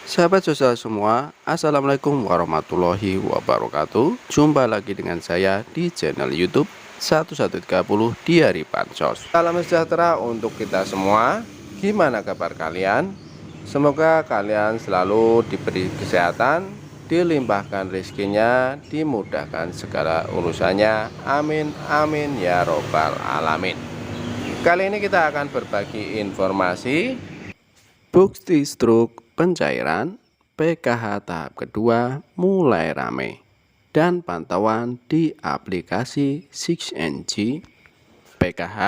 Sahabat sosial semua, Assalamualaikum warahmatullahi wabarakatuh. Jumpa lagi dengan saya di channel YouTube 1130 di hari Bansos. Salam sejahtera untuk kita semua. Gimana kabar kalian? Semoga kalian selalu diberi kesehatan, dilimpahkan rezekinya, dimudahkan segala urusannya. Amin amin ya robbal alamin. Kali ini kita akan berbagi informasi bukti struk pencairan PKH tahap kedua mulai ramai dan pantauan di aplikasi 6NG. PKH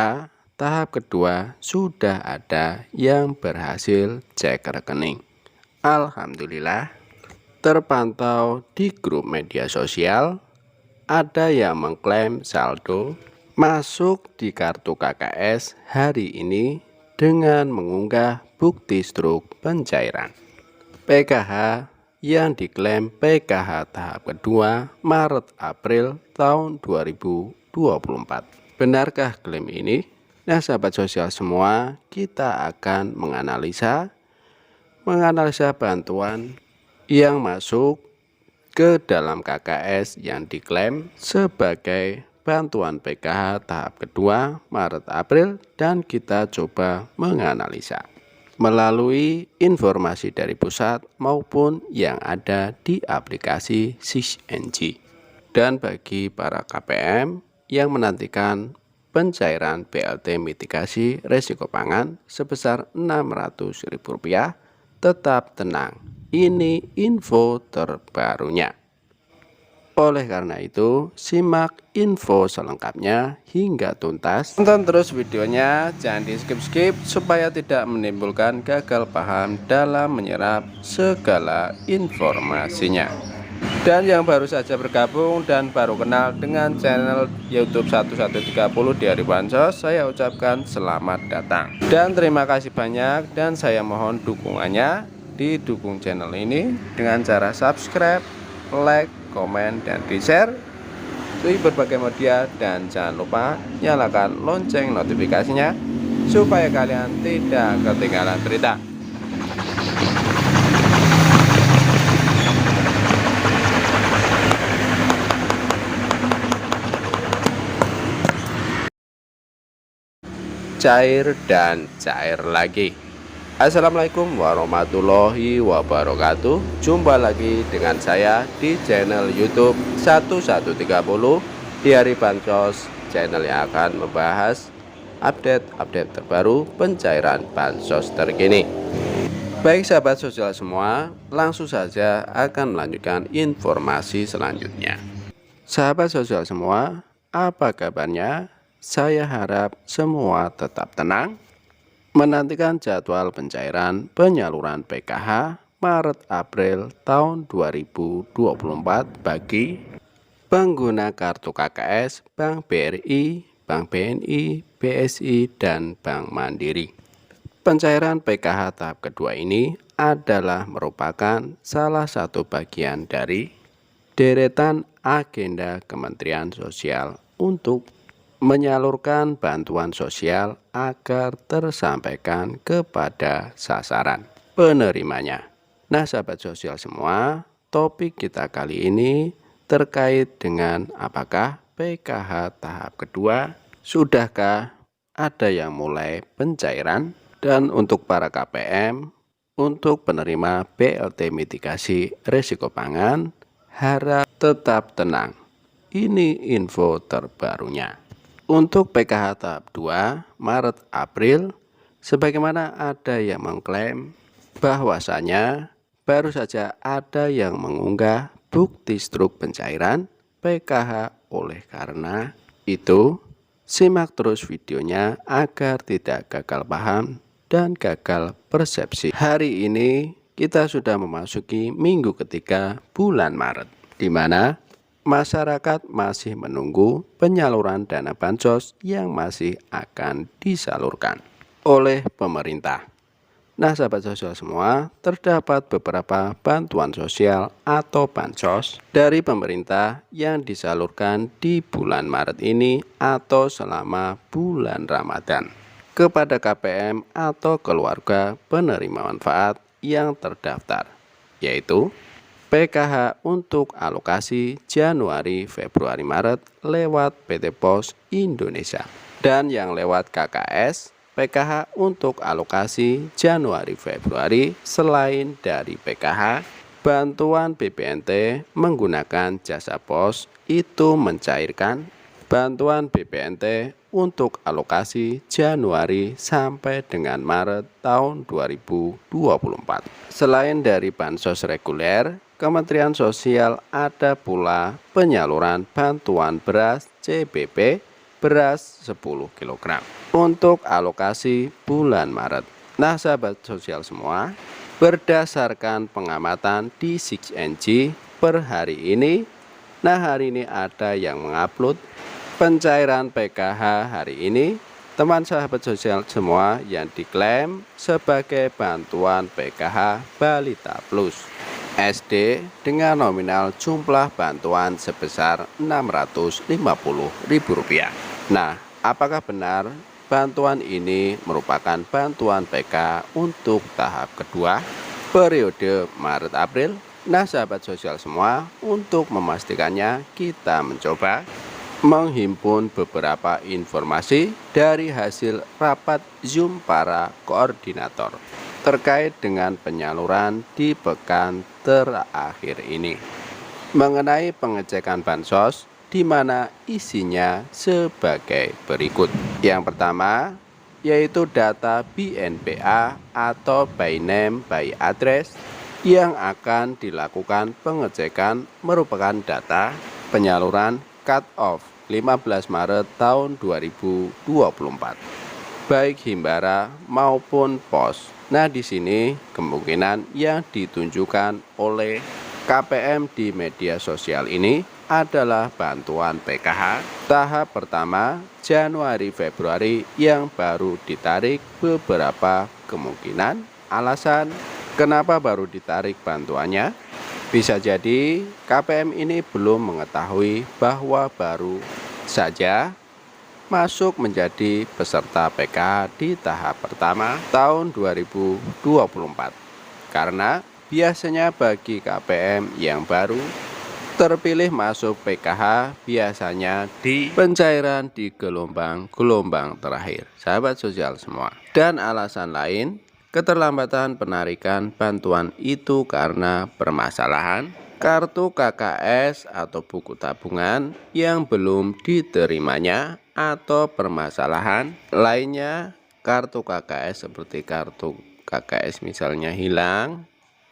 tahap kedua sudah ada yang berhasil cek rekening. Alhamdulillah, terpantau di grup media sosial ada yang mengklaim saldo masuk di kartu KKS hari ini dengan mengunggah bukti struk pencairan PKH yang diklaim PKH tahap kedua Maret April tahun 2024. Benarkah klaim ini? Nah, sahabat sosial semua, kita akan menganalisa bantuan yang masuk ke dalam KKS yang diklaim sebagai bantuan PKH tahap kedua Maret April, dan kita coba menganalisa melalui informasi dari pusat maupun yang ada di aplikasi 6NG. Dan bagi para KPM yang menantikan pencairan BLT mitigasi resiko pangan sebesar Rp600.000, tetap tenang, ini info terbarunya. Oleh karena itu, simak info selengkapnya hingga tuntas. Tonton terus videonya, jangan di skip-skip supaya tidak menimbulkan gagal paham dalam menyerap segala informasinya. Dan yang baru saja bergabung dan baru kenal dengan channel YouTube 1130 di hari Bansos, saya ucapkan selamat datang. Dan terima kasih banyak, dan saya mohon dukungannya, didukung channel ini dengan cara subscribe, like, komen, dan di-share di berbagai media, dan jangan lupa nyalakan lonceng notifikasinya supaya kalian tidak ketinggalan berita. Cair dan cair lagi. Assalamualaikum warahmatullahi wabarakatuh. Jumpa lagi dengan saya di channel YouTube 1130 di hari Bansos, channel yang akan membahas update terbaru pencairan bansos terkini. Baik sahabat sosial semua, langsung saja akan melanjutkan informasi selanjutnya. Sahabat sosial semua, apa kabarnya? Saya harap semua tetap tenang menantikan jadwal pencairan penyaluran PKH Maret April tahun 2024 bagi pengguna kartu KKS Bank BRI, Bank BNI, BSI, dan Bank Mandiri. Pencairan PKH tahap kedua ini adalah merupakan salah satu bagian dari deretan agenda Kementerian Sosial untuk menyalurkan bantuan sosial agar tersampaikan kepada sasaran penerimanya. Nah, sahabat sosial semua, topik kita kali ini terkait dengan apakah PKH tahap kedua sudahkah ada yang mulai pencairan, dan untuk para KPM untuk penerima BLT mitigasi risiko pangan harap tetap tenang. Ini info terbarunya. Untuk PKH tahap 2 Maret April, sebagaimana ada yang mengklaim bahwasanya baru saja ada yang mengunggah bukti struk pencairan PKH. Oleh karena itu, simak terus videonya agar tidak gagal paham dan gagal persepsi. Hari ini kita sudah memasuki minggu ketiga bulan Maret, di mana masyarakat masih menunggu penyaluran dana bansos yang masih akan disalurkan oleh pemerintah. Nah, sahabat sosial semua, terdapat beberapa bantuan sosial atau bansos dari pemerintah yang disalurkan di bulan Maret ini atau selama bulan Ramadan kepada KPM atau keluarga penerima manfaat yang terdaftar. yaitu PKH untuk alokasi Januari, Februari, Maret lewat PT Pos Indonesia. Dan yang lewat KKS, PKH untuk alokasi Januari, Februari selain dari PKH, bantuan BPNT menggunakan jasa pos itu mencairkan bantuan BPNT untuk alokasi Januari sampai dengan Maret tahun 2024. Selain dari bansos reguler, Kementerian Sosial ada pula penyaluran bantuan beras CBP beras 10 kg untuk alokasi bulan Maret. Nah sahabat sosial semua, berdasarkan pengamatan di 6NG per hari ini, nah hari ini ada yang mengupload pencairan PKH hari ini, teman sahabat sosial semua yang diklaim sebagai bantuan PKH Balita Plus SD dengan nominal jumlah bantuan sebesar Rp650.000. Nah, apakah benar bantuan ini merupakan bantuan PK untuk tahap kedua periode Maret-April? Nah, sahabat sosial semua, untuk memastikannya kita mencoba menghimpun beberapa informasi dari hasil rapat Zoom para koordinator terkait dengan penyaluran di pekan terakhir ini mengenai pengecekan bansos, di mana isinya sebagai berikut. Yang pertama yaitu data BNPA atau by name by address yang akan dilakukan pengecekan merupakan data penyaluran cut off 15 Maret tahun 2024 baik Himbara maupun pos. Nah, di sini kemungkinan yang ditunjukkan oleh KPM di media sosial ini adalah bantuan PKH tahap pertama Januari Februari yang baru ditarik. Beberapa kemungkinan alasan kenapa baru ditarik bantuannya, bisa jadi KPM ini belum mengetahui bahwa baru saja masuk menjadi peserta PKH di tahap pertama tahun 2024. Karena biasanya bagi KPM yang baru terpilih masuk PKH biasanya di pencairan di gelombang terakhir, sahabat sosial semua. Dan alasan lain, keterlambatan penarikan bantuan itu karena permasalahan kartu KKS atau buku tabungan yang belum diterimanya, atau permasalahan lainnya kartu KKS seperti kartu KKS misalnya hilang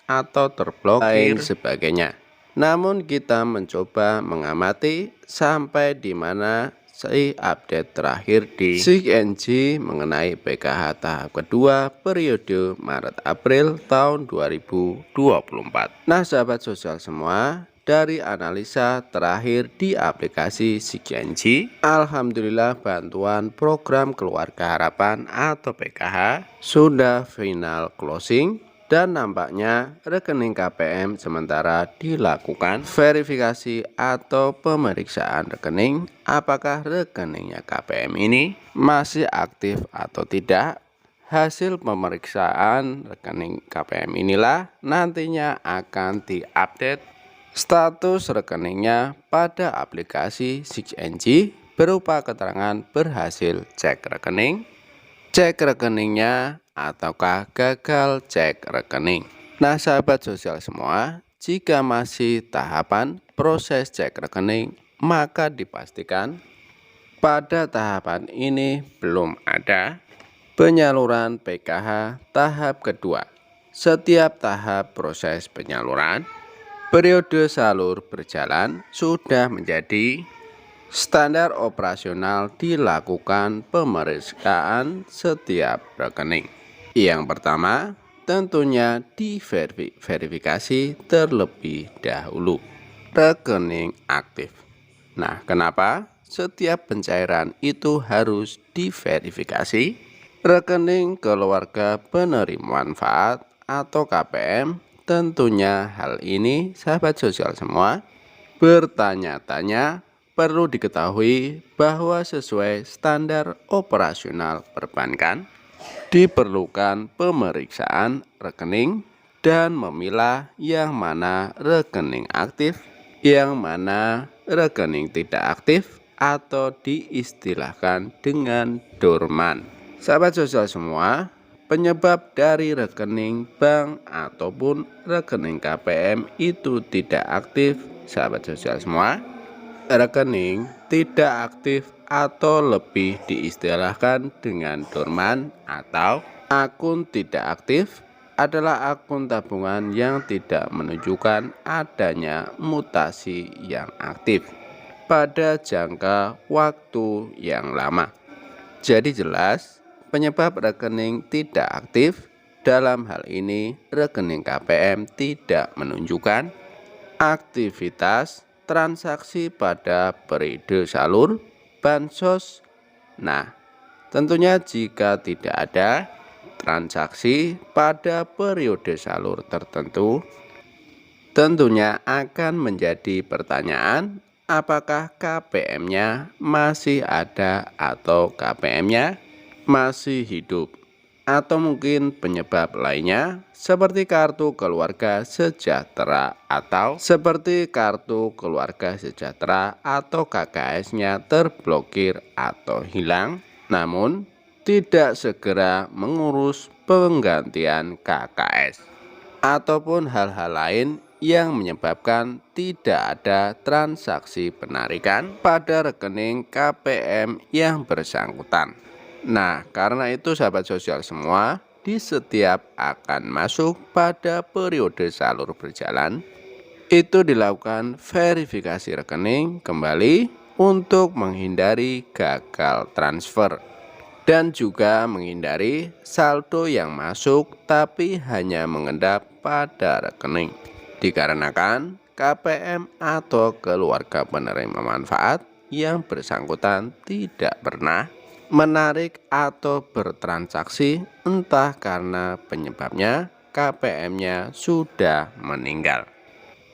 atau terblokir sebagainya. Namun kita mencoba mengamati sampai di mana si update terakhir di 6NG mengenai PKH tahap kedua periode Maret-April tahun 2024. Nah sahabat sosial semua, dari analisa terakhir di aplikasi 6NG, alhamdulillah bantuan program Keluarga Harapan atau PKH sudah final closing. Dan nampaknya rekening KPM sementara dilakukan verifikasi atau pemeriksaan rekening, apakah rekeningnya KPM ini masih aktif atau tidak. Hasil pemeriksaan rekening KPM inilah nantinya akan diupdate status rekeningnya pada aplikasi 6NG berupa keterangan berhasil cek rekening, cek rekeningnya, ataukah gagal cek rekening. Nah sahabat sosial semua, jika masih tahapan proses cek rekening, maka dipastikan pada tahapan ini belum ada penyaluran PKH tahap kedua. Setiap tahap proses penyaluran periode salur berjalan sudah menjadi standar operasional dilakukan pemeriksaan setiap rekening. Yang pertama, tentunya diverifikasi terlebih dahulu rekening aktif. Nah, kenapa setiap pencairan itu harus diverifikasi? Rekening keluarga penerima manfaat atau KPM, tentunya hal ini sahabat sosial semua bertanya-tanya. Perlu diketahui bahwa sesuai standar operasional perbankan, diperlukan pemeriksaan rekening dan memilah yang mana rekening aktif, yang mana rekening tidak aktif atau diistilahkan dengan dorman. Sahabat sosial semua, penyebab dari rekening bank ataupun rekening KPM itu tidak aktif, sahabat sosial semua, rekening tidak aktif atau lebih diistilahkan dengan dorman atau akun tidak aktif adalah akun tabungan yang tidak menunjukkan adanya mutasi yang aktif pada jangka waktu yang lama. Jadi jelas, penyebab rekening tidak aktif dalam hal ini rekening KPM tidak menunjukkan aktivitas transaksi pada periode salur bansos. Nah, tentunya jika tidak ada transaksi pada periode salur tertentu, tentunya akan menjadi pertanyaan apakah KPM-nya masih ada atau KPM-nya masih hidup, atau mungkin penyebab lainnya seperti kartu keluarga sejahtera atau KKS-nya terblokir atau hilang, namun tidak segera mengurus penggantian KKS, ataupun hal-hal lain yang menyebabkan tidak ada transaksi penarikan pada rekening KPM yang bersangkutan. Nah, karena itu sahabat sosial semua, di setiap akan masuk pada periode salur berjalan, itu dilakukan verifikasi rekening kembali untuk menghindari gagal transfer dan juga menghindari saldo yang masuk tapi hanya mengendap pada rekening. Dikarenakan KPM atau keluarga penerima manfaat yang bersangkutan tidak pernah menarik atau bertransaksi, entah karena penyebabnya KPM-nya sudah meninggal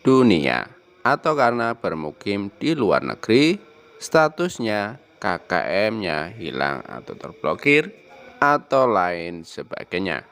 dunia atau karena bermukim di luar negeri, statusnya KKM-nya hilang atau terblokir atau lain sebagainya.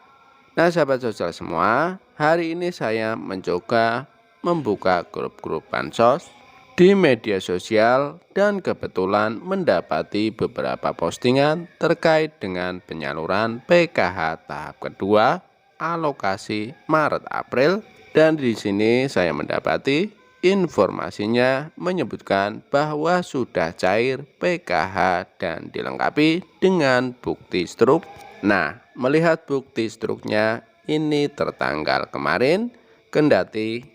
Nah, sahabat sosial semua, hari ini saya mencoba membuka grup-grup bansos di media sosial dan kebetulan mendapati beberapa postingan terkait dengan penyaluran PKH tahap kedua alokasi Maret-April, dan di sini saya mendapati informasinya menyebutkan bahwa sudah cair PKH dan dilengkapi dengan bukti struk. Nah, melihat bukti struknya ini tertanggal kemarin, kendati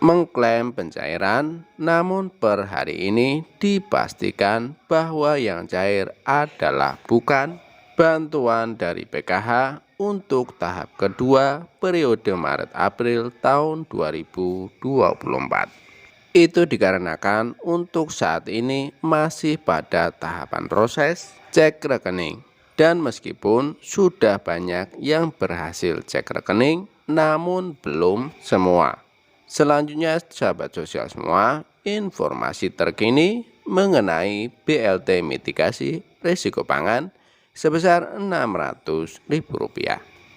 mengklaim pencairan, namun per hari ini dipastikan bahwa yang cair adalah bukan bantuan dari PKH untuk tahap kedua periode Maret-April tahun 2024. Itu dikarenakan untuk saat ini masih pada tahapan proses cek rekening, dan meskipun sudah banyak yang berhasil cek rekening, namun belum semua. Selanjutnya sahabat sosial semua, informasi terkini mengenai BLT mitigasi risiko pangan sebesar Rp600.000.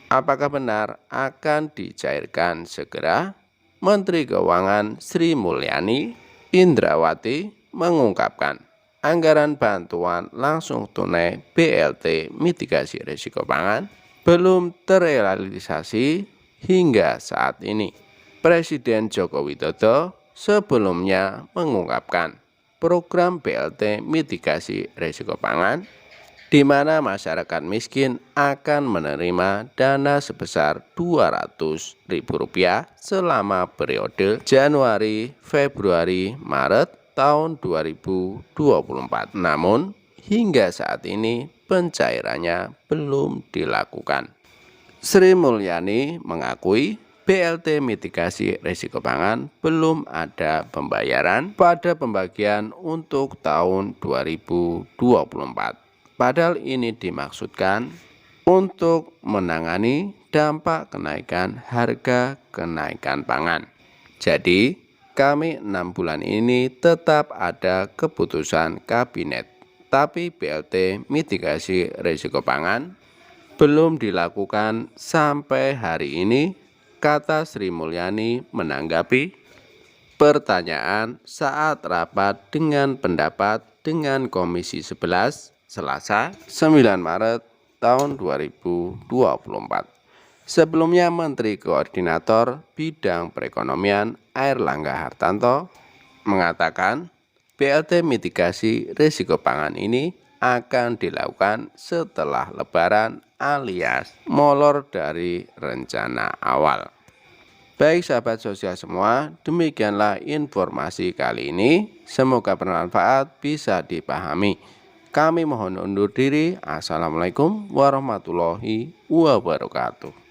Apakah benar akan dicairkan segera? Menteri Keuangan Sri Mulyani Indrawati mengungkapkan anggaran bantuan langsung tunai BLT mitigasi risiko pangan belum terrealisasi hingga saat ini. Presiden Joko Widodo sebelumnya mengungkapkan program BLT mitigasi risiko pangan di mana masyarakat miskin akan menerima dana sebesar Rp200.000 selama periode Januari, Februari, Maret tahun 2024. Namun, hingga saat ini pencairannya belum dilakukan. Sri Mulyani mengakui BLT mitigasi risiko pangan belum ada pembayaran pada pembagian untuk tahun 2024. Padahal ini dimaksudkan untuk menangani dampak kenaikan harga kenaikan pangan. Jadi, kami 6 bulan ini tetap ada keputusan kabinet, tapi BLT mitigasi risiko pangan belum dilakukan sampai hari ini kata Sri Mulyani menanggapi pertanyaan saat rapat dengan pendapat dengan Komisi 11 Selasa 9 Maret tahun 2024. Sebelumnya Menteri Koordinator Bidang Perekonomian Airlangga Hartarto mengatakan BLT mitigasi risiko pangan ini akan dilakukan setelah Lebaran alias molor dari rencana awal. Baik sahabat sosial semua, demikianlah informasi kali ini. Semoga bermanfaat, bisa dipahami. Kami mohon undur diri. Assalamualaikum warahmatullahi wabarakatuh.